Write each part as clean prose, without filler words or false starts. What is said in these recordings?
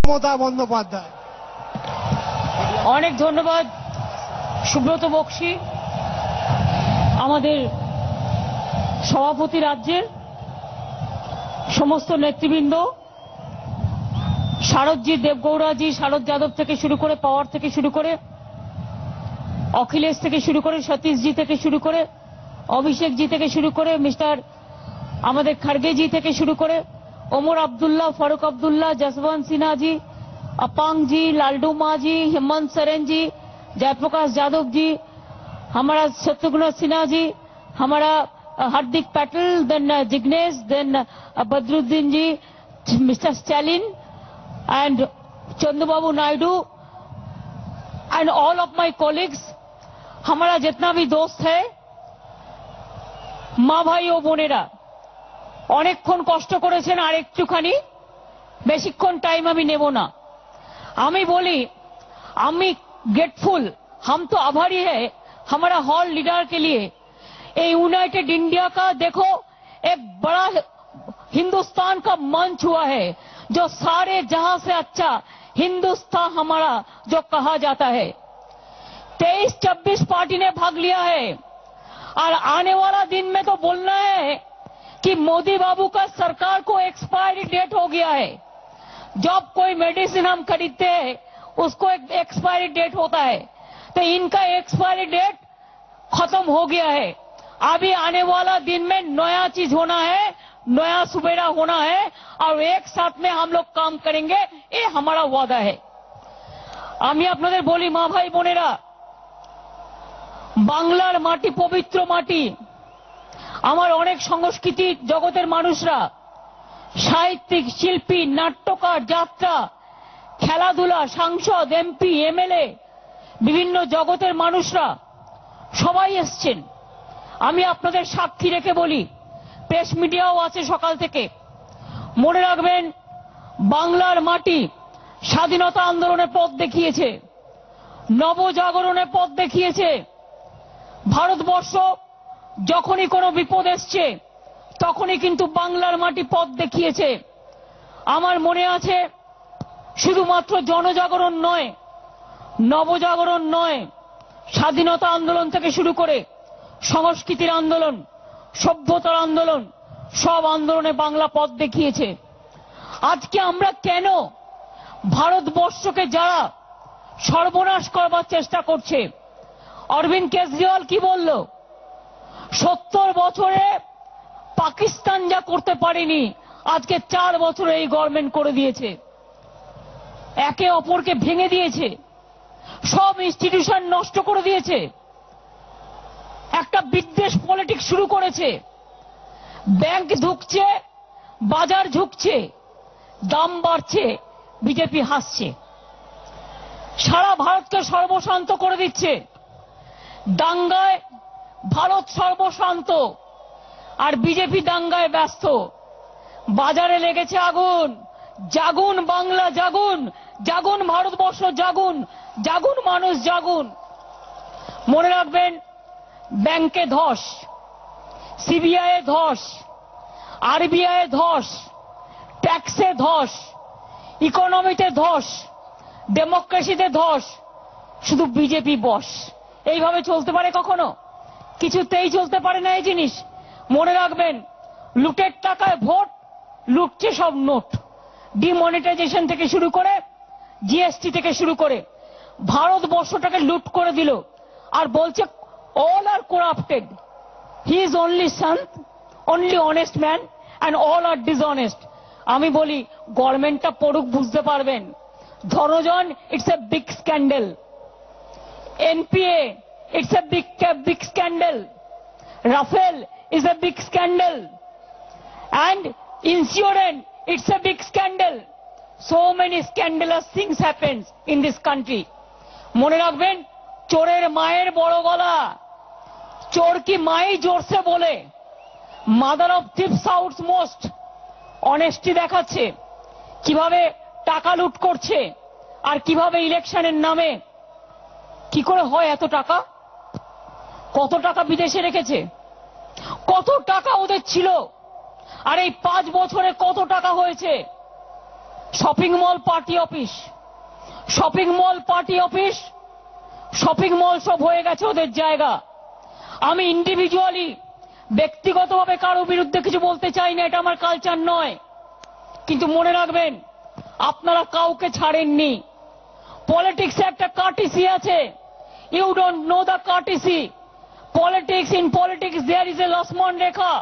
মমতা বন্দ্যোপাধ্যায়। অনেক ধন্যবাদ সুব্রত বক্সী, আমাদের সভাপতি, রাজ্যের সমস্ত নেতৃবৃন্দ, শারদজি, দেবগৌড়াজি, শারদ যাদব থেকে শুরু করে, পাওয়ার থেকে শুরু করে, অখিলেশ থেকে শুরু করে, সতীশজি থেকে শুরু করে, অভিষেকজি থেকে শুরু করে, মিস্টার আমাদের খার্গেজি থেকে শুরু করে, ওমর আব্দুল্লাহ, ফারুক আব্দুল্লাহ, जसवंत सिन्हा जी, अपांग जी, लालडू माँ जी, हेमंत सोरेन जी, जयप्रकाश यादव जी, हमारा शत्रुघ्न सिन्हा जी, हमारा Hardik Patel, then Jignesh, then Badruddin ji, Mister Stalin and Chandrababu Naidu and all of my colleagues, हमारा जितना भी दोस्त है, माँ भाई ও বোনেরা, অনেকক্ষণ কষ্ট করেছেন, আর একটুখানি বেশিক্ষণ টাইম আমি নেব না। আমি বলি, আমি ग्रेटफुल, हम तो आभारी है हमारा हॉल लीडर के लिए। ये यूनाइटेड इंडिया का देखो एक बड़ा हिंदुस्तान का मंच हुआ है, जो सारे जहां से अच्छा हिंदुस्तान हमारा जो कहा जाता है। 23-26 पार्टी ने भाग लिया है, और आने वाला दिन में तो बोलना है कि मोदी बाबू का सरकार को एक्सपायरी डेट हो गया है। जब कोई मेडिसिन हम खरीदते हैं उसको एक एक्सपायरी डेट होता है, तो इनका एक्सपायरी डेट खत्म हो गया है। अभी आने वाला दिन में नया चीज होना है, नया सुबेरा होना है, और एक साथ में हम लोग काम करेंगे, ये हमारा वादा है। আমি আপনাদের বলি, মা ভাই বোনেরা, বাংলার মাটি পবিত্র মাটি। আমার অনেক সংস্কৃতি জগতের মানুষরা, সাহিত্যিক, শিল্পী, নাট্যকার, যাত্রা, খেলাধুলা, সাংসদ, এমপি, এমএলএ, বিভিন্ন জগতের মানুষরা সবাই এসছেন। আমি আপনাদের সাক্ষী রেখে বলি, প্রেস মিডিয়াও আছে সকাল থেকে। মনে রাখবেন, বাংলার মাটি স্বাধীনতা আন্দোলনের পথ দেখিয়েছে, নবজাগরণের পথ দেখিয়েছে। ভারতবর্ষ যখনই কোনো বিপদ এসছে তখনই কিন্তু বাংলার মাটি পথ দেখিয়েছে। আমার মনে আছে, শুধুমাত্র জনজাগরণ নয়, নবজাগরণ নয়, স্বাধীনতা আন্দোলন থেকে শুরু করে সংস্কৃতির আন্দোলন, সভ্যতার আন্দোলন, সব আন্দোলনে বাংলা পথ দেখিয়েছে। আজকে আমরা কেন ভারতবর্ষকে যারা সর্বনাশ করবার চেষ্টা করছে, অরবিন্দ কেজরিওয়াল কি বলল, 70 বছরে পাকিস্তান যা করতে পারেনি আজকে 4 বছরে এই গভর্নমেন্ট করে দিয়েছে। একে অপরকে ভেঙে দিয়েছে, সব ইনস্টিটিউশন নষ্ট করে দিয়েছে, একটা বিদ্বেষ পলিটিক্স শুরু করেছে। ব্যাংক ঢুকছে, বাজার ঝুঁকছে, দাম বাড়ছে, বিজেপি হাসছে। সারা ভারতকে সর্বশান্ত করে দিচ্ছে। দাঙ্গায় ভারত সর্বশান্ত, আর বিজেপি দাঙ্গায় ব্যস্ত। বাজারে লেগেছে আগুন। জাগুন বাংলা, জাগুন, জাগুন ভারতবর্ষ, জাগুন, জাগুন মানুষ, জাগুন। মনে রাখবেন, ব্যাংকে ধস, সিবিআই ধস, আরবিআই ধস, ট্যাক্সে ধস, ইকোনমিতে ধস, ডেমোক্রেসিতে ধস, শুধু বিজেপি বস। এইভাবে চলতে পারে কখনো? কিছুতেই চলতে পারে না এই জিনিস। মনে রাখবেন, লুটের টাকায় ভোট, লুটছে সব নোট। ডিমনিটাইজেশন থেকে শুরু করে, জিএসটি থেকে শুরু করে ভারতবর্ষটাকে লুট করে দিল, আর বলছে all are corrupted. He is only সন্ত, only honest man, and all are dishonest. আমি বলি, গভর্নমেন্টটা পড়ুক, বুঝতে পারবেন। ধনজন, it's a big scandal. NPA, it's a big scandal. Rafale is a big scandal, and insurance, it's a big scandal. So many scandalous things happens in this country. মনে রাখবেন, চোরের মায়ের বড় গলা। চোর কি মাই জোরসে বলে, mother of thief shouts most. Honesty দেখাচ্ছে, কিভাবে টাকা লুট করছে, আর কিভাবে ইলেকশনের নামে কি করে হয় এত টাকা। কত টাকা বিদেশে রেখেছে, কত টাকা ওদের ছিল, আর এই 5 বছরে কত টাকা হয়েছে। Shopping mall party office, shopping mall party office, shopping mall সব হয়ে গেছে ওদের জায়গা। আমি ইন্ডিভিজুয়ালি ব্যক্তিগতভাবে কারো বিরুদ্ধে কিছু বলতে চাই না, এটা আমার কালচার নয়, কিন্তু মনে রাখবেন আপনারা কাউকে ছাড়েননি। পলিটিক্সে একটা কার্টিসি আছে, you don't know the courtesy. Politics, in politics there is a Lakshman rekha,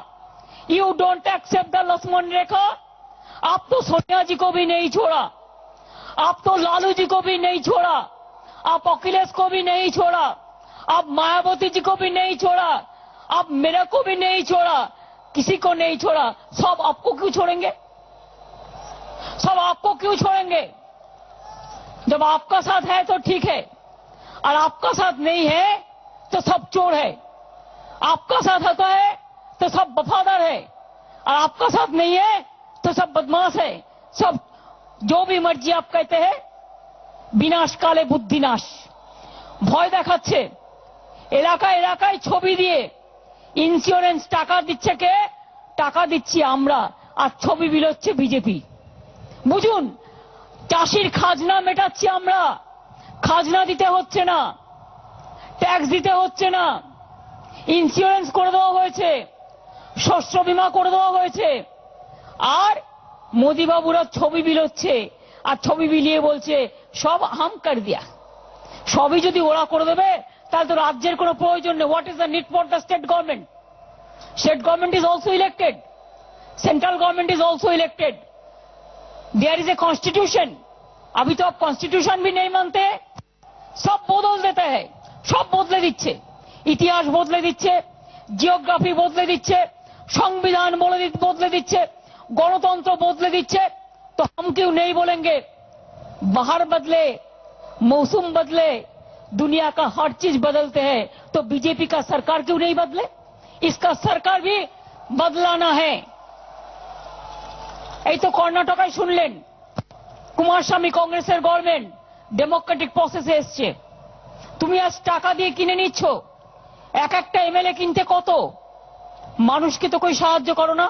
you don't accept the Lakshman rekha. आप तो सोनिया जी को भी नहीं छोड़ा, आप तो लालू जी को भी नहीं छोड़ा, आप अखिलेश को भी नहीं छोड़ा, आप मायावती जी को भी नहीं छोड़ा, आप मेरे को भी नहीं छोड़ा, किसी को नहीं छोड़ा। सब आपको क्यों छोड़ेंगे? सब आपको क्यों छोड़ेंगे? जब आपका साथ है तो ठीक है, और आपका साथ नहीं है तो सब चोर है। आपका साथ होता है तो सब वफादार है, और आपका साथ नहीं है तो सब बदमाश है। सब जो भी मर्जी आप कहते हैं, বিনাশ কালে বুদ্ধিনাশ। ভয় দেখাচ্ছে, এলাকায় এলাকায় ছবি দিয়ে ইন্স্যুরেন্স টাকা দিচ্ছে কে? টাকা দিচ্ছি আমরা, আর ছবি বিলোচ্ছে বিজেপি। বুঝুন, চাষির খাজনা মেটাচ্ছি আমরা, খাজনা দিতে হচ্ছে না, ট্যাক্স দিতে হচ্ছে না, ইন্স্যুরেন্স করে দেওয়া হয়েছে, শস্য বীমা করে দেওয়া হয়েছে, আর মোদি বাবুরা ছবি বিলোচ্ছে, আর ছবি বিলিয়ে বলছে সব হাম কর দিয়া। সবই যদি ওরা করে দেবে তাহলে তো রাজ্যের কোনো প্রয়োজন নেই। What is the need for the state government? State government is also elected, central government is also elected, there is a constitution. अभी तो आप कॉन्स्टिट्यूशन भी नहीं मानते, सब बदल देते हैं, सब बदले दिच्छे, इतिहास बदले दिच्छे, जियोग्राफी बदले दिच्छे, संविधान बदले दिच्छे, गणतंत्र बदले दिच्छे। तो हम क्यों नहीं बोलेंगे बाहर बदले, मौसम बदले, दुनिया का हर चीज बदलते हैं, तो बीजेपी का सरकार क्यों नहीं बदले? इसका सरकार भी बदलाना है। এই তো কর্ণাটকায় শুনলেন কুমারস্বামী কংগ্রেসের গভর্নমেন্ট ডেমোক্রেটিক প্রসেসে এসছে। তুমি আজ টাকা দিয়ে কিনে নিচ্ছ, এক একটা এমএলএ কিনতে কত? মানুষকে তো কই সাহায্য করো না।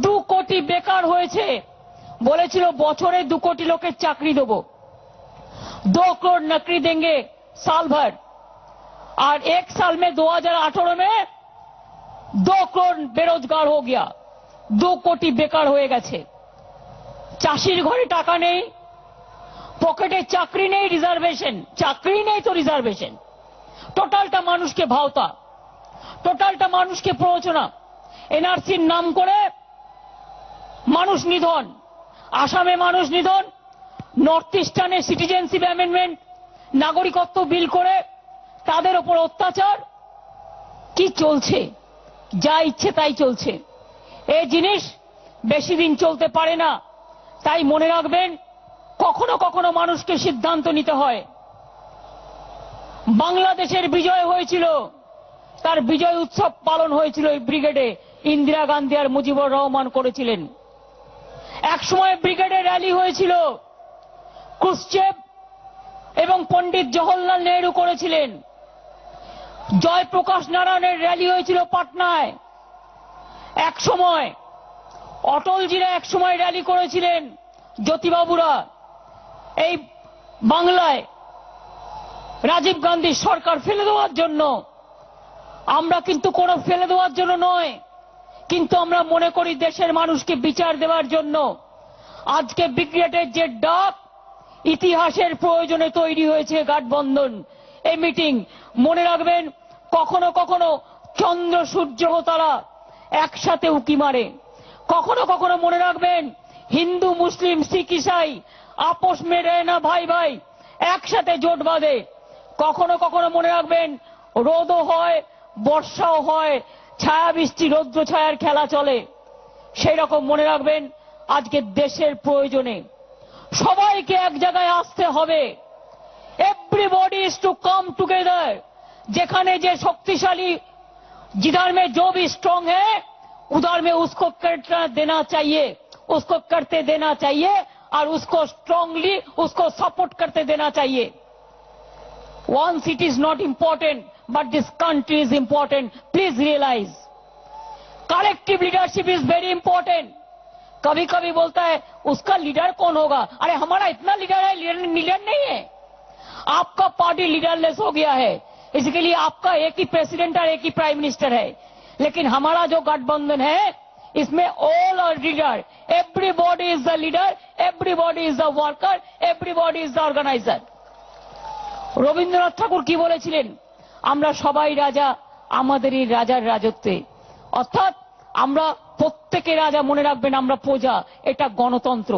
2 কোটি বেকার হয়েছে, বলেছিল বছরে 2 কোটি লোকের চাকরি দেবো, 2 करोड़ नौकरी देंगे साल भर, और 1 साल में 2018 में 2 करोड़ बेरोजगार हो गया, 2 কোটি বেকার হয়ে গেছে। চাষির ঘরে টাকা নেই, পকেটে চাকরি নেই, রিজার্ভেশন, চাকরি নেই তো রিজার্ভেশন। টোটালটা মানুষকে ভাওতা, টোটালটা মানুষকে প্ররোচনা। এনআরসির নাম করে মানুষ নিধন, আসামে মানুষ নিধন, নর্থ ইস্টার্নে সিটিজেনশিপ অ্যামেন্ডমেন্ট, নাগরিকত্ব বিল করে তাদের উপর অত্যাচার। কি চলছে? যা ইচ্ছে তাই চলছে। এই জিনিস বেশি দিন চলতে পারে না, তাই মনে রাখবেন কখনো কখনো মানুষকে সিদ্ধান্ত নিতে হয়। বাংলাদেশের বিজয় হয়েছিল, তার বিজয় উৎসব পালন হয়েছিল এই ব্রিগেডে, ইন্দিরা গান্ধী আর মুজিবুর রহমান করেছিলেন। এক সময় ব্রিগেডে র্যালি হয়েছিল, ক্রুশ্চেভ এবং পণ্ডিত জওহরলাল নেহরু করেছিলেন। জয়প্রকাশ নারায়ণের র্যালি হয়েছিল পাটনায়। এক সময় অটলজিরা এক সময় র্যালি করেছিলেন, জ্যোতিবাবুরা এই বাংলায় রাজীব গান্ধীর সরকার ফেলে দেওয়ার জন্য। আমরা কিন্তু কোনো ফেলে দেওয়ার জন্য নয়, কিন্তু আমরা মনে করি দেশের মানুষকে বিচার দেওয়ার জন্য। আজকে ব্রিগেডের যে ডাক, ইতিহাসের প্রয়োজনে তৈরি হয়েছে গাঠবন্ধন, এই মিটিং। মনে রাখবেন কখনো কখনো চন্দ্র সূর্য তারা একসাথে উকি মারে, কখনো কখনো মনে রাখবেন হিন্দু মুসলিম শিখ ইসাই আপোষ মে রহে না ভাই ভাই, একসাথে জোট বাঁধে। কখনো কখনো মনে রাখবেন রোদও হয়, বর্ষাও হয়, ছায়া বৃষ্টি রৌদ্র ছায়ার খেলা চলে। সেই রকম মনে রাখবেন আজকে দেশের প্রয়োজনে সবাইকে এক জায়গায় আসতে হবে। Everybody is to come together. যেখানে যে শক্তিশালী, जिधर में जो भी स्ट्रांग है उधर में उसको करना देना चाहिए, उसको करते देना चाहिए, और उसको स्ट्रांगली उसको सपोर्ट करते देना चाहिए। One seat is not important, but this country is important. Please realize collective leadership is very important. कभी कभी बोलता है उसका लीडर कौन होगा। अरे हमारा इतना लीडर है, लीडर नहीं है। आपका पार्टी लीडरलेस हो गया है, इसके लिए आपका एक ही प्रेसिडेंट और एक ही प्राइम मिनिस्टर है। लेकिन हमारा जो गठबंधन है इसमें all are leader, everybody is the leader, everybody is the worker, everybody is the organizer. Rabindranath Tagore কি বলেছিলেন? আমরা সবাই রাজা আমাদেরই রাজার রাজত্বে। অর্থাৎ আমরা প্রত্যেকে রাজা, মনে রাখবেন আমরা প্রজা। এটা গণতন্ত্র।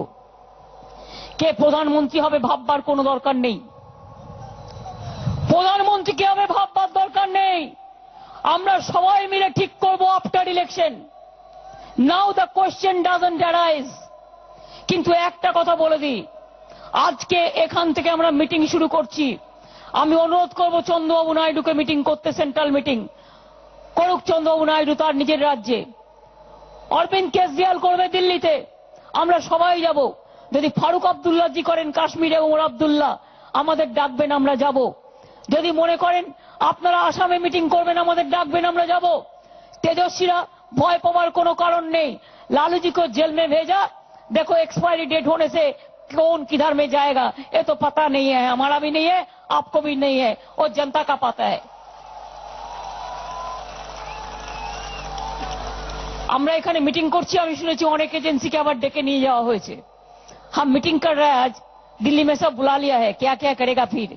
কে প্রধানমন্ত্রী হবে ভাববার কোনো দরকার নেই, প্রধানমন্ত্রী কে হবে ভাববার দরকার নেই। আমরা সবাই মিলে ঠিক করব after election. Now the question doesn't arise. কিন্তু একটা কথা বলে দিই, আজকে এখান থেকে আমরা মিটিং শুরু করছি। আমি অনুরোধ করব চন্দ্রবাবু নাইডুকে মিটিং করতে, সেন্ট্রাল মিটিং করুক চন্দ্রবাবু নাইডু তার নিজের রাজ্যে। অরবিন্দ কেজরিওয়াল করবে দিল্লিতে, আমরা সবাই যাব। যদি ফারুক আব্দুল্লাহ জি করেন কাশ্মীরে, ওমর আব্দুল্লাহ, আমাদের ডাকবেন, আমরা যাব। যদি মনে করেন আপনারা আসামে মিটিং করবেন, আমাদের ডাকবেন, আমরা যাব। তেজস্বীরা ভয় পাওয়ার কোনো কারণ নেই। लालू जी को जेल में भेजा, देखो एक्सपायरी डेट होने से कौन किधर में जाएगा ये तो पता नहीं है, हमारा भी नहीं है, आपको भी नहीं है, और जनता का पता है। আমরা এখানে মিটিং করছি, আমি শুনেছি অনেক এজেন্সিকে আবার ডেকে নিয়ে যাওয়া হয়েছে। हम मीटिंग कर रहे हैं आज, दिल्ली में सब बुला लिया है, क्या क्या करेगा फिर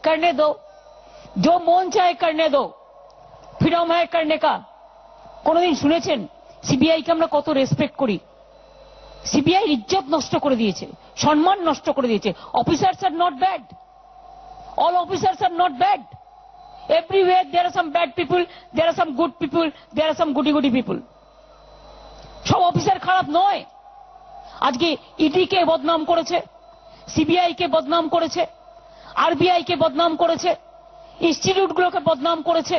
करने दो, जो मन चाहे करने दो, फ्रीडम है करने का। কোনদিন শুনেছেন সিবিআই কে আমরা কত রেসপেক্ট করি? সিবিআই ইজ্জত নষ্ট করে দিয়েছে, সম্মান নষ্ট করে দিয়েছে। Officers are not bad, all officers are not bad, everywhere there are some bad people, there are some good people, there are some goody goody people. সব অফিসার খারাপ নয়। আজকে ইডি কে বদনাম করেছে, সিবিআই কে বদনাম করেছে, আরবিআই কে বদনাম করেছে, ইনস্টিটিউটগুলোকে বদনাম করেছে,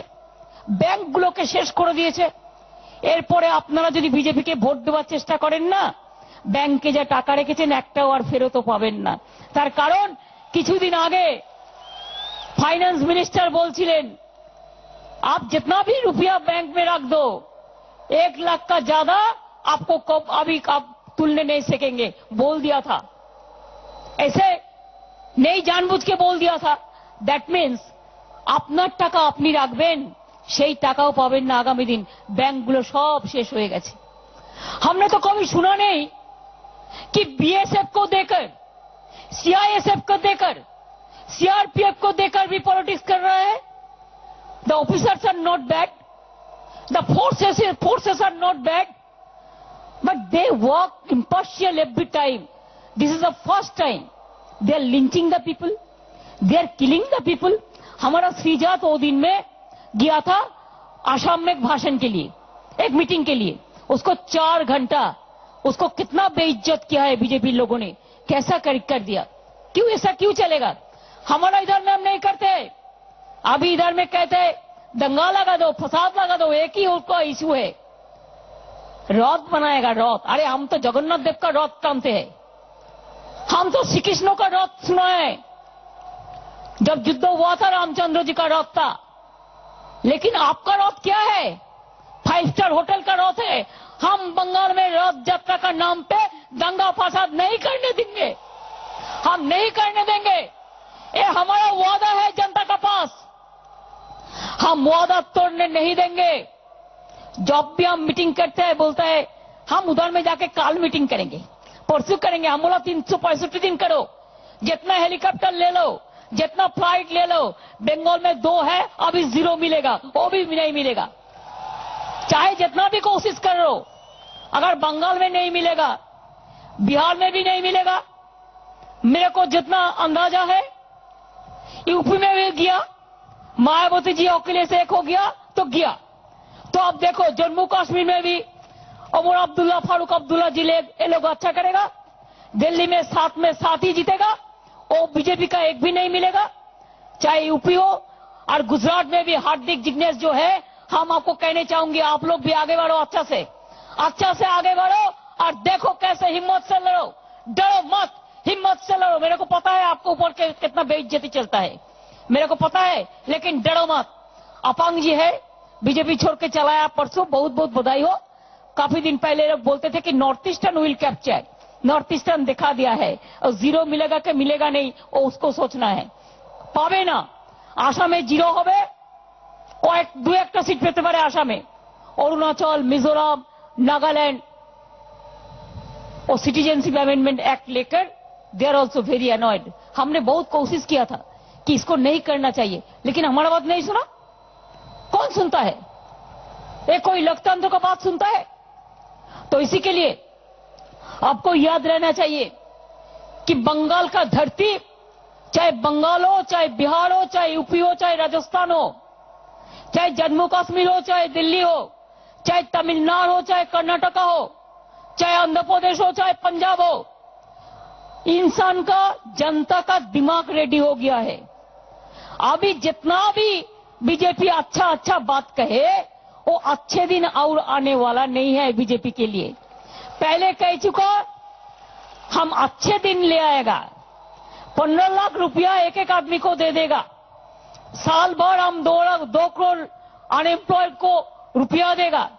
ব্যাংকগুলোকে শেষ করে দিয়েছে। এরপরে আপনারা যদি বিজেপিকে ভোট দেওয়ার চেষ্টা করেন না, ব্যাংকে যা টাকা রেখেছেন একটাও আর ফেরতও পাবেন না। তার কারণ কিছুদিন আগে फाइनेंस मिनिस्टर बोलছিলেন आप जितना भी रुपया बैंक में रख दो 1 लाख का ज्यादा आपको अभी आप तुलने नहीं सकेंगे, बोल दिया था। ऐसे नहीं जानबूझ के बोल दिया था। दैट मीन्स আপনার টাকা আপনি রাখবেন, সেই টাকাও পাবেন না আগামী দিন। ব্যাংকগুলো সব শেষ হয়ে গেছে। हमने तो कभी सुना नहीं कि बीएसएफ को देकर, सीआईएसएफ को देकर, सीआरपीएफ को देकर भी पॉलिटिक्स कर रहा है। The officers are not bad, the forces are not bad, but they work impartial every time. This is the first time they are lynching the people, they are killing the people. हमारा श्रीजात वो दिन में गया था आसाम में एक भाषण के लिए, एक मीटिंग के लिए, उसको 4 घंटा, उसको कितना बेइज्जत किया है बीजेपी लोगों ने, कैसा कर दिया। क्यों ऐसा क्यों चलेगा? हमारा इधर में हम नहीं करते, अभी इधर में कहते दंगा लगा दो, फसाद लगा दो, एक ही उसका इशू है, रथ बनाएगा रथ। अरे हम तो जगन्नाथ देव का रथ टानते हैं, हम तो श्री कृष्ण का रथ सुना है। जब युद्ध हुआ था रामचंद्र जी का रथ था, लेकिन आपका रथ क्या है? 5 स्टार होटल का रथ है। हम बंगाल में रथ यात्रा का नाम पे दंगा फसाद नहीं करने देंगे, हम नहीं करने देंगे। ये हमारा वादा है जनता का पास, हम वादा तोड़ने नहीं देंगे। जब भी हम मीटिंग करते हैं बोलता है हम उधर में जाके काल मीटिंग करेंगे, परसों करेंगे। हम बोला 365 दिन करो, जितना हेलीकॉप्टर ले लो, जितना फ्लाइट ले लो। बंगाल में 2 है, अभी 0 मिलेगा, वो भी नहीं मिलेगा। चाहे जितना भी कोशिश कर लो, अगर बंगाल में नहीं मिलेगा, बिहार में भी नहीं मिलेगा। मेरे को जितना अंदाजा है यूपी में भी गया, मायावती जी अकेले से एक हो गया तो गया। तो अब देखो जम्मू कश्मीर में भी उमर अब्दुल्ला, फारूक अब्दुल्ला जी ये लोग अच्छा करेगा। दिल्ली में 7 ही जीतेगा, वो बीजेपी का एक भी नहीं मिलेगा। चाहे यूपी हो और गुजरात में भी हार्दिक जिग्नेश जो है, हम आपको कहने चाहूंगी आप लोग भी आगे बढ़ो, अच्छा से आगे बढ़ो और देखो कैसे हिम्मत से लड़ो, डरो मत, हिम्मत से लड़ो। मेरे को पता है आपको ऊपर कितना बेइज्जती चलता है, मेरे को पता है, लेकिन डरो मत। अपांग जी है, बीजेपी छोड़ के चलाया परसों, बहुत बहुत बधाई हो। काफी दिन पहले लोग बोलते थे कि north eastern will capture, north eastern दिखा दिया है, और जीरो मिलेगा कि मिलेगा नहीं वो उसको सोचना है। पावे ना, आसामे जीरो होबे, दो एक सीट पेते पारे आसामे, अरुणाचल, मिजोरम, नागालैंड और सिटीजनशिप अमेंडमेंट एक्ट लेकर they are also very annoyed. हमने बहुत कोशिश किया था कि इसको नहीं करना चाहिए, लेकिन हमारा बात नहीं सुना। कौन सुनता है? ये कोई लोकतंत्र का बात सुनता है? तो इसी के लिए आपको याद रहना चाहिए कि बंगाल का धरती, चाहे बंगाल हो, चाहे बिहार हो, चाहे यूपी हो, चाहे राजस्थान हो, चाहे जम्मू कश्मीर हो, चाहे दिल्ली हो, चाहे तमिलनाडु हो, चाहे कर्नाटका हो, चाहे आंध्र प्रदेश हो, चाहे पंजाब हो, इंसान का, जनता का दिमाग रेडी हो गया है। अभी जितना भी बीजेपी अच्छा अच्छा बात कहे, वो अच्छे दिन और आने वाला नहीं है बीजेपी के लिए। पहले कह चुका, हम अच्छे दिन ले आएगा, 15 लाख रुपया एक एक आदमी को दे देगा, साल भर हम 2 करोड़ अनएम्प्लॉयड को रुपया देगा।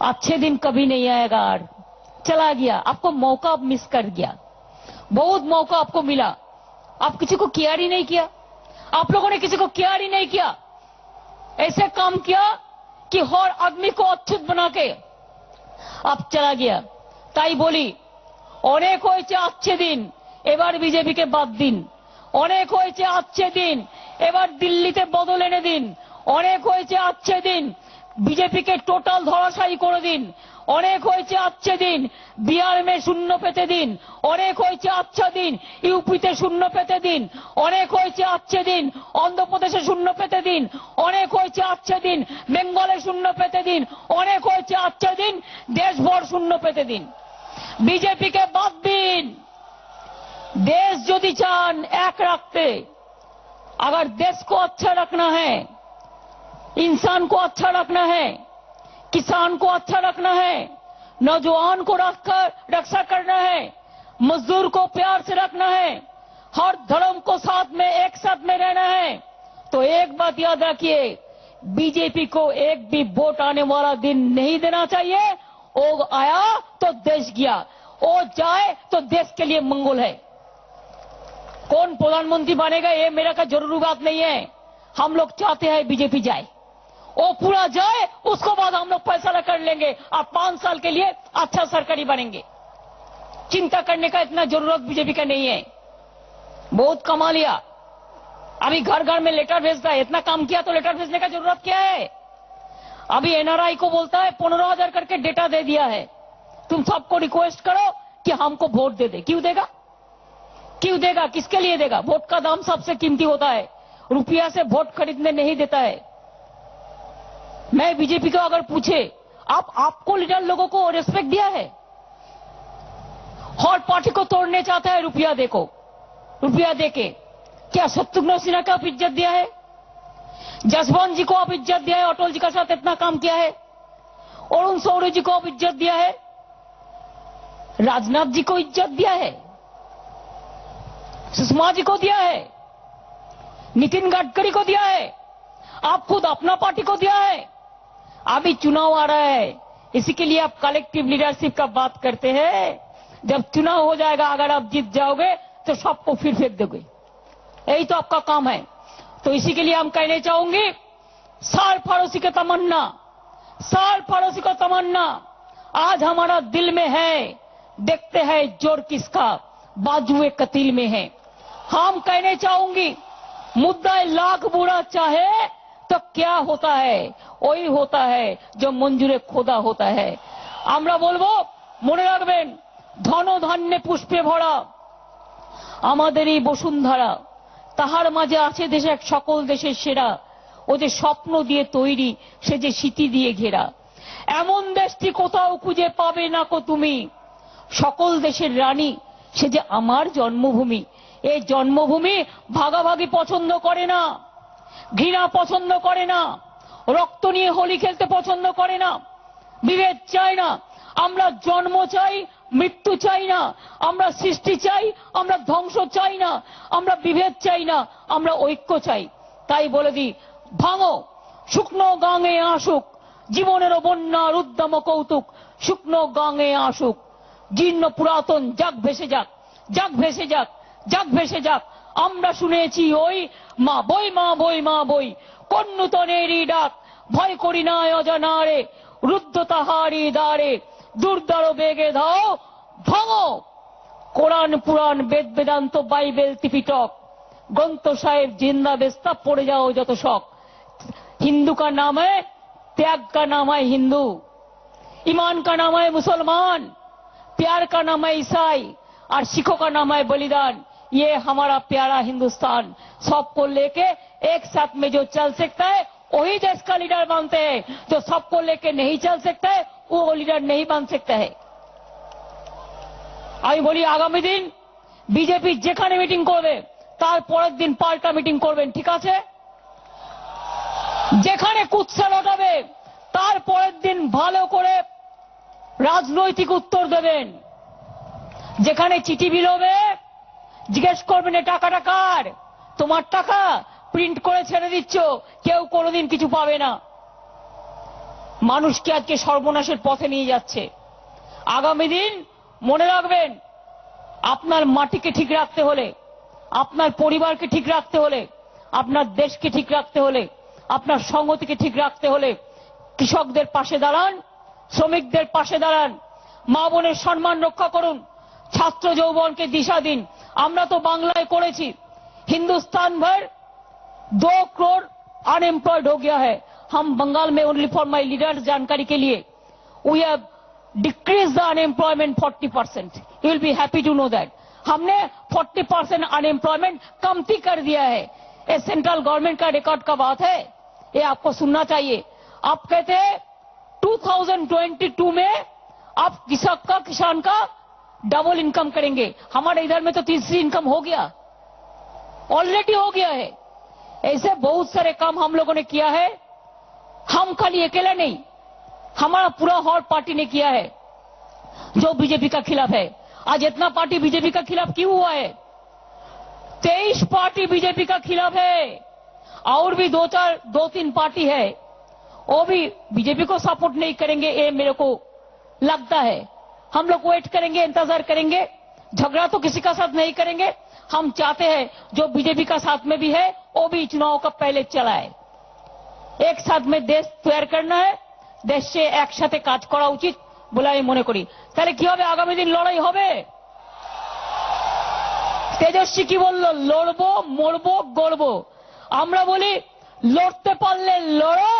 अच्छे दिन कभी नहीं आएगा, और चला गया। आपको मौका मिस कर गया, बहुत मौका आपको मिला, आप किसी को केयर ही नहीं किया। आप लोगों ने किसी को केयर ही नहीं किया, ऐसे काम किया कि हर आदमी को अछूत बना के आप चला गया। ताई बोली অনেক হয়েছে अच्छे दिन, এবার বিজেপি के बाद दिन, অনেক হয়েছে अच्छे दिन, এবার দিল্লিতে বদল এনে দিন, অনেক হয়েছে अच्छे दिन, बीजेपी के टोटल ধরাশায়ী করে দিন, অনেক হয়েছে अच्छे दिन, बिहार में शून्य पेते दिन, অনেক হয়েছে अच्छा दिन, यूपीতে শূন্য পেতে দিন, অনেক হয়েছে अच्छे दिन, অন্ধ্রপ্রদেশে শূন্য পেতে দিন, অনেক হয়েছে अच्छे दिन, বেঙ্গলে শূন্য পেতে দিন, অনেক হয়েছে अच्छे दिन, দেশভর শূন্য পেতে দিন। बीजेपी के बाद दिन देश যদি চান এক রাখতে, अगर देश को अच्छा रखना है, इंसान को अच्छा रखना है, किसान को अच्छा रखना है, नौजवान को रक्षा करना है, मजदूर को प्यार से रखना है, हर धर्म को साथ में एक साथ में रहना है, तो एक बात याद रखिए, बीजेपी को एक भी वोट आने वाला दिन नहीं देना चाहिए। वो आया तो देश गया, वो जाए तो देश के लिए मंगल है। कौन प्रधानमंत्री बनेगा ये मेरा का जरूरी बात नहीं है, हम लोग चाहते हैं बीजेपी जाए, वो पूरा जाए, उसको बाद हम लोग फैसला कर लेंगे, आप 5 साल के लिए अच्छा सरकारी बनेंगे। चिंता करने का इतना जरूरत बीजेपी का नहीं है। बहुत कमा लिया, अभी घर घर में लेटर भेजता है, इतना काम किया तो लेटर भेजने का जरूरत क्या है? अभी एनआरआई को बोलता है 15,000 करके डेटा दे दिया है, तुम सबको रिक्वेस्ट करो कि हमको वोट दे दे। क्यों देगा? क्यों देगा? किसके लिए देगा? वोट का दाम सबसे कीमती होता है, रुपया से वोट खरीदने नहीं देता है। मैं बीजेपी को अगर पूछे, आपको लीडर लोगों को रिस्पेक्ट दिया है? हर पार्टी को तोड़ने चाहता है रुपया देके। क्या शत्रुघ्न सिन्हा को आप इज्जत दिया है? जसवंत जी को आप इज्जत दिया है? अटल जी का साथ इतना काम किया है? अरुण शौरी जी को आप इज्जत दिया है? राजनाथ जी को इज्जत दिया है? सुषमा जी को दिया है? नितिन गडकरी को दिया है? आप खुद अपना पार्टी को दिया है? अभी चुनाव आ रहा है, इसी के लिए आप कलेक्टिव लीडरशिप का बात करते हैं। जब चुनाव हो जाएगा, अगर आप जीत जाओगे तो सबको फिर फेंक दोगे, यही तो आपका काम है। तो इसी के लिए हम कहने चाहूंगे, साल पड़ोसी का तमन्ना, साल पड़ोसी का तमन्ना आज हमारा दिल में है, देखते हैं जोर किसका बाजुए कतील में है। हम कहने चाहूंगी, मुद्दा लाख बुरा चाहे तो क्या होता है, वही होता है जो मंजूरे खोदा होता है। আমরা বলবো, মনে রাখবেন, ধন ধান্যে পুষ্পে ভরা আমাদের এই বসুন্ধরা, তাহার মাঝে আছে দেশে এক সকল দেশের সেরা, ও যে স্বপ্ন দিয়ে তৈরি, সে যে স্মৃতি দিয়ে ঘেরা। এমন দেশটি কোথাও খুঁজে পাবে না কো তুমি, সকল দেশের রানী, সে যে আমার জন্মভূমি। এই জন্মভূমি ভাগাভাগি পছন্দ করে না, ঘৃণা পছন্দ করে না, রক্ত নিয়ে হোলি খেলতে পছন্দ করে না, বিভেদ চায় না। আমরা জন্ম চাই, মৃত্যু চাই না, আমরা সৃষ্টি চাই, আমরা ধ্বংস চাই না, আমরা বিভেদ চাই না, আমরা ঐক্য চাই। তাই বলে দিই, ভাঙো শুকনো গাঙে আসুক, জীবনেরও বন্যার উদ্যম কৌতুক শুকনো গাঙে আসুক, জীর্ণ পুরাতন যাক ভেসে যাক, যাক ভেসে যাক, যাক ভেসে যাক। আমরা শুনেছি ওই মা বই, মা বই, মা বই, কোন নূতনেরই ডাক, ভয় করি না অজানারে, রুদ্ধ তাহারি দ্বারে, দুর্দার বেগে ধাও ভাঙো। কোরআন পুরাণ বেদ বেদান্ত বাইবেল ত্রিপিটক গ্রন্থ সাহেব জিন্দা বেস্তা পড়ে যাও যত শখ। हिंदू का नाम है त्याग, का नाम है हिंदू, ईमान का नाम है मुसलमान, प्यार का नाम है ईसाई और सिखों का नाम है बलिदान। ये हमारा प्यारा हिंदुस्तान, सबको लेके एक साथ में जो चल सकता है वही देश का लीडर बनते हैं। जो सबको लेके नहीं चल सकता है वो लीडर नहीं बन सकता है। আমি বলি আগামী দিন বিজেপি যেখানে মিটিং করবে তার পরের দিন পাল্টা মিটিং করবেন, ঠিক আছে? যেখানে কুৎসা লটাবে তার পরের দিন ভালো করে রাজনৈতিক উত্তর দেবেন। যেখানে চিঠি বিলোবে জিজ্ঞেস করবেন এ টাকাটা কার, তোমার টাকা, প্রিন্ট করে ছেড়ে দিচ্ছ, কেউ কোনোদিন কিছু পাবে না। মানুষকে আজকে সর্বনাশের পথে নিয়ে যাচ্ছে। আগামী দিন মনে রাখবেন, আপনার মাটিকে ঠিক রাখতে হলে, আপনার পরিবারকে ঠিক রাখতে হলে, আপনার দেশকে ঠিক রাখতে হলে, আপনার সংগতিকে ঠিক রাখতে হলে কৃষকদের পাশে দাঁড়ান, শ্রমিকদের পাশে দাঁড়ান, মা বোনের সম্মান রক্ষা করুন, ছাত্র যৌবনকে দিশা দিন। আমরা তো বাংলায় করেছি, हिंदुस्तान भर 2 करोड़ अनएम्प्लॉयड हो गया है। हम बंगाल में ओनली फॉर माई लीडर्स जानकारी के लिए we have decrease the unemployment 40%। You will be happy to know that हमने 40% अनएम्प्लॉयमेंट कमती कर दिया है। ये सेंट्रल गवर्नमेंट का रिकॉर्ड का बात है, ये आपको सुनना चाहिए। आप कहते हैं 2022 में आप किसान का डबल इनकम करेंगे। हमारे इधर में तो तीसरी इनकम हो गया, ऑलरेडी हो गया है। ऐसे बहुत सारे काम हम लोगों ने किया है। हम खाली अकेला नहीं, हमारा पूरा हॉर पार्टी ने किया है जो बीजेपी का खिलाफ है। आज इतना पार्टी बीजेपी का खिलाफ क्यों हुआ है? 23 पार्टी बीजेपी का खिलाफ है और भी 2-3 पार्टी है वो भी बीजेपी को सपोर्ट नहीं करेंगे, ये मेरे को लगता है। हम लोग वेट करेंगे, इंतजार करेंगे, झगड़ा तो किसी का साथ नहीं करेंगे। हम चाहते हैं जो बीजेपी का साथ में भी है वो भी चुनाव का पहले चलाए। एक साथ में देश तैयार करना है, देश से एक साथे काज करा उचित বলে আমি মনে করি। তাহলে কি হবে? আগামী দিন লড়াই হবে। তেজস্বী কি বললো? লড়বো, মরবো, গড়বো। আমরা বলি লড়তে পারলে লড়ো,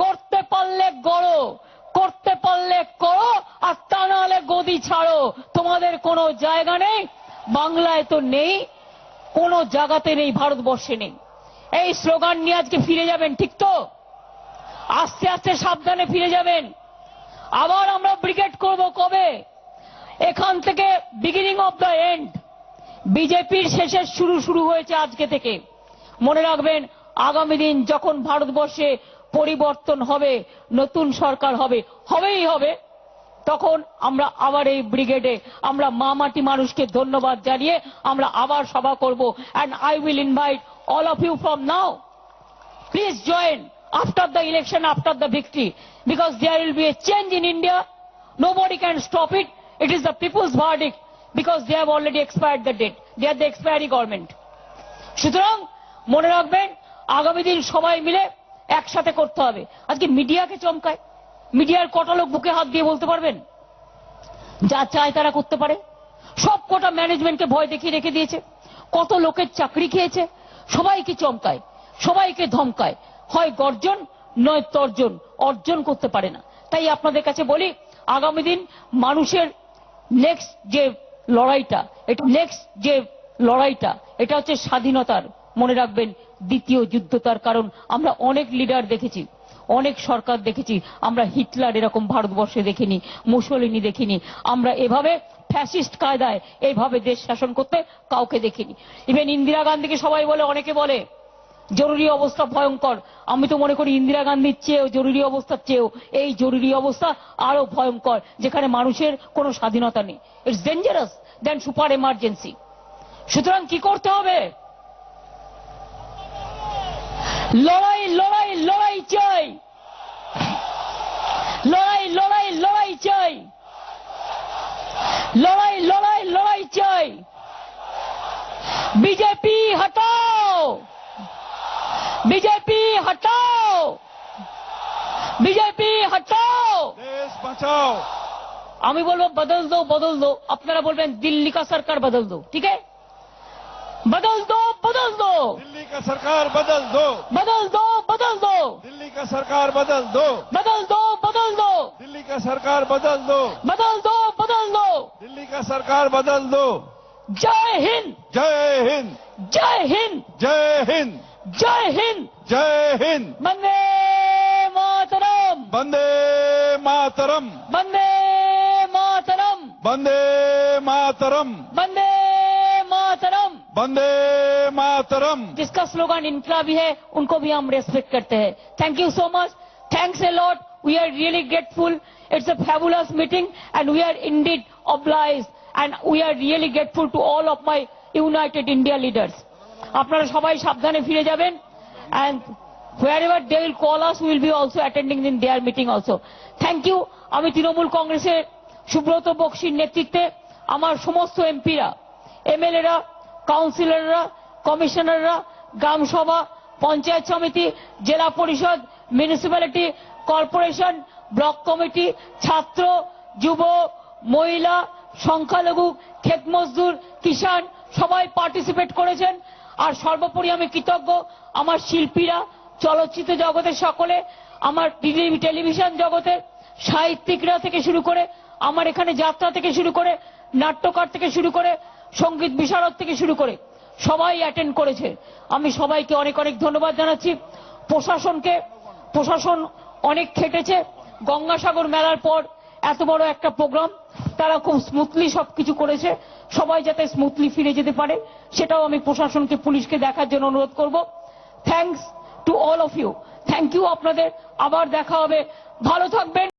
গড়তে পারলে গড়ো, করতে পারলে করো, আর তা নাহলে গদি ছাড়ো। তোমাদের কোনো জায়গা নেই, বাংলায় তো নেই, কোনো জায়গাতে নেই, ভারতবর্ষে নেই। এই স্লোগান নিয়ে আজকে ফিরে যাবেন, ঠিক তো? আস্তে আস্তে সাবধানে ফিরে যাবেন। আবার আমরা ব্রিগেড করব কবে? এখান থেকে বিগিনিং অফ দ্য এন্ড, বিজেপির শেষের শুরু হয়েছে আজকে থেকে। মনে রাখবেন, আগামী দিন যখন ভারতবর্ষে পরিবর্তন হবে, নতুন সরকার হবে, হবেই হবে, তখন আমরা আবার এই ব্রিগেডে আমরা মা মাটি মানুষকে ধন্যবাদ জানিয়ে আমরা আবার সভা করব। And I will invite all of you from now, please join after the election, after the victory, because there will be a change in India. Nobody can stop it. It is the people's verdict, because they have already expired the date. They are the expiry government. সুতরাং মনে রাখবেন, আগামী দিন সবাই মিলে একসাথে করতে হবে। আজকে মিডিয়াকে চমকায়, মিডিয়ার কটা লোক বুকে হাত দিয়ে বলতে পারবেন যা চায় তারা করতে পারে? সব কটা ম্যানেজমেন্টকে ভয় দেখিয়ে রেখে দিয়েছে, কত লোকের চাকরি খেয়েছে, সবাইকে চমকায়, সবাইকে ধমকায়, হয় গর্জন নয় তর্জন, অর্জন করতে পারে না। তাই আপনাদের কাছে বলি, আগামী দিন মানুষের নেক্সট যে লড়াইটা এটা হচ্ছে স্বাধীনতার। মনে রাখবেন, দ্বিতীয় যুদ্ধতার। কারণ আমরা অনেক লিডার দেখেছি, অনেক সরকার দেখেছি, আমরা হিটলার এরকম ভারতবর্ষে দেখিনি, মুসলিনি দেখিনি, আমরা এভাবে ফ্যাসিস্ট কায়দায় এইভাবে দেশ শাসন করতে কাউকে দেখিনি। ইভেন ইন্দিরা গান্ধীকে সবাই বলে, অনেকে বলে জরুরি অবস্থা ভয়ঙ্কর। আমি তো মনে করি ইন্দিরা গান্ধীর চেয়েও, জরুরি অবস্থার চেয়েও এই জরুরি অবস্থা আরো ভয়ঙ্কর, যেখানে মানুষের কোনো স্বাধীনতা নেই। It's dangerous then super emergency. সুতরাং কি করতে হবে? লড়াই লড়াই লড়াই চাই। লড়াই লড়াই লড়াই চাই, লড়াই লড়াই লড়াই চাই। বিজেপি হটাও, বিজেপি হটাও, বিজেপি হটাও। देश बचाओ। আমি বলবো বদল দো বদল দো, আপনারা বলবেন দিল্লি কা সরকার বদল দো। ঠিক আছে, बदल दो बदल दो, दिल्ली का सरकार बदल दो, बदल दो बदल दो, दिल्ली का सरकार बदल दो, बदल दो बदल दो, दिल्ली का सरकार बदल दो, बदल दो बदल दो। दिल्ली का सरकार बदल दो। जय हिंद, जय हिंद, जय हिंद, जय हिंद, जय हिंद। जय हिंद। वंदे मातरम, वंदे मातरम, वंदे मातरम, वंदे मातरम, वंदे मातरम। वंदे मातरम। जिसका स्लोगन इनकलाबी है, उनको भी हम रेस्पेक्ट करते हैं। Thank you so much, thanks a lot. We are really grateful. It's a fabulous meeting and we are indeed obliged and we are really grateful to all of my united India leaders. আপনারা সবাই সাবধানে ফিরে যাবেন and wherever they will call us, we will be also attending in their meeting also. Thank you. আমি তৃণমূল কংগ্রেসের সুব্রত বক্সির নেতৃত্বে আমার সমস্ত এমপিরা, এমএলএরা, কাউন্সিলররা, কমিশনাররা, গ্রাম সভা, পঞ্চায়েত সমিতি, জেলা পরিষদ, মিউনিসিপ্যালিটি কর্পোরেশন, ব্লক কমিটি, ছাত্র, যুব, মহিলা, সংখ্যালঘু, ক্ষেত মজদুর, কিষাণ সবাই পার্টিসিপেট করেছেন। আর সর্বোপরি আমি কৃতজ্ঞ আমার শিল্পীরা, চলচ্চিত্র জগতের সকলে, আমার টেলিভিশন জগতের সাহিত্যিকরা থেকে শুরু করে, আমার এখানে যাত্রা থেকে শুরু করে, নাট্যকার থেকে শুরু করে, সঙ্গীত বিশারদ থেকে শুরু করে সবাই অ্যাটেন্ড করেছে। আমি সবাইকে অনেক অনেক ধন্যবাদ জানাচ্ছি। প্রশাসন অনেক খেটেছে। গঙ্গাসাগর মেলার পর এত বড় একটা প্রোগ্রাম তারা খুব স্মুথলি সবকিছু করেছে। সবাই যাতে স্মুথলি ফিরে যেতে পারে সেটাও আমি প্রশাসনকে, পুলিশকে দেখার জন্য অনুরোধ করব। Thanks to all of you. Thank you আপনাদের। আবার দেখা হবে। ভালো থাকবেন।